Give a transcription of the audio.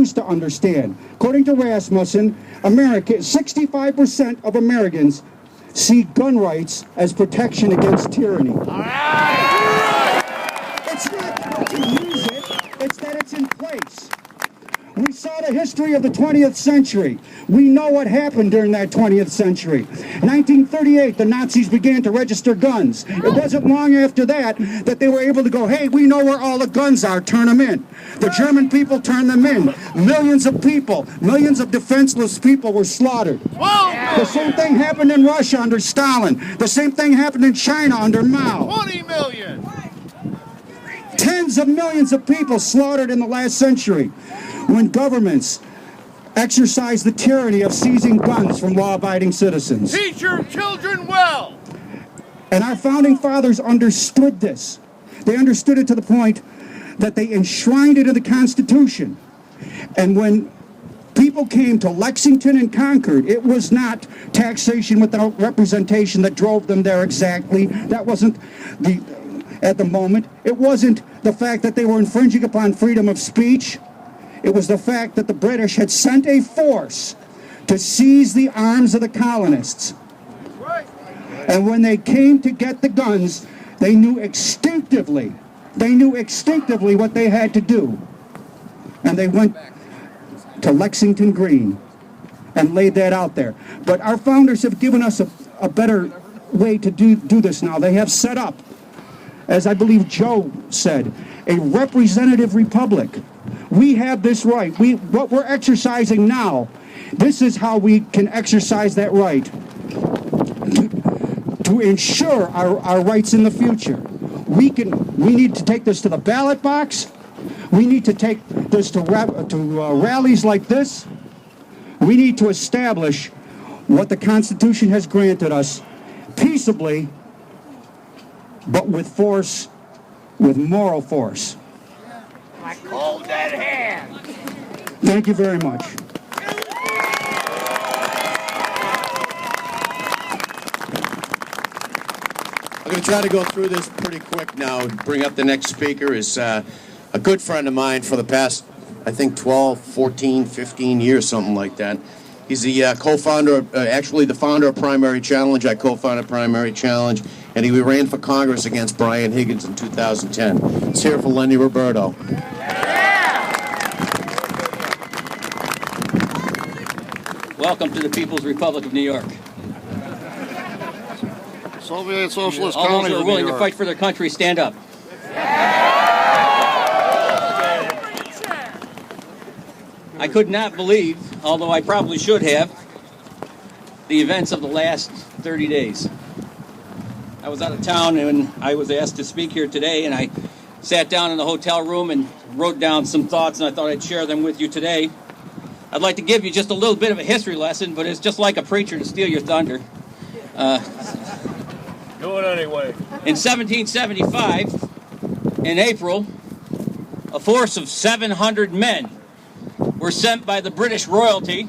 things to understand. According to Rasmussen, 65% of Americans see gun rights as protection against tyranny. All right. It's not to use it, it's that it's in place. We saw the history of the 20th century. We know what happened during that 20th century. 1938, the Nazis began to register guns. It wasn't long after that that they were able to go, hey, we know where all the guns are, turn them in. The German people turned them in. Millions of people, millions of defenseless people were slaughtered. The same thing happened in Russia under Stalin. The same thing happened in China under Mao. 20 million! Tens of millions of people slaughtered in the last century when governments exercised the tyranny of seizing guns from law-abiding citizens. Teach your children well! And our founding fathers understood this. They understood it to the point that they enshrined it in the Constitution. And when people came to Lexington and Concord, it was not taxation without representation that drove them there exactly. That wasn't at the moment. It wasn't the fact that they were infringing upon freedom of speech. It was the fact that the British had sent a force to seize the arms of the colonists. And when they came to get the guns, they knew instinctively what they had to do. And they went to Lexington Green and laid that out there. But our founders have given us a better way to do this now. They have set up, as I believe Joe said, a representative republic. We have this right. What we're exercising now, this is how we can exercise that right to ensure our rights in the future. We need to take this to the ballot box. We need to take this to rallies like this. We need to establish what the Constitution has granted us peaceably, but with force, with moral force. I hold that hand. Thank you very much. I'm going to try to go through this pretty quick now. Bring up the next speaker is a good friend of mine for the past, I think, 12, 14, 15 years, something like that. He's the co-founder, actually the founder of Primary Challenge. I co-founded Primary Challenge, and he ran for Congress against Brian Higgins in 2010. It's here for Lenny Roberto. Welcome to the People's Republic of New York. Soviet Socialist All those colonies who are of willing New to York. fight for their country, stand up. I could not believe, although I probably should have, the events of the last 30 days. I was out of town and I was asked to speak here today, and I sat down in the hotel room and wrote down some thoughts, and I thought I'd share them with you today. I'd like to give you just a little bit of a history lesson, but it's just like a preacher to steal your thunder. Do it anyway. In 1775, in April, a force of 700 men were sent by the British royalty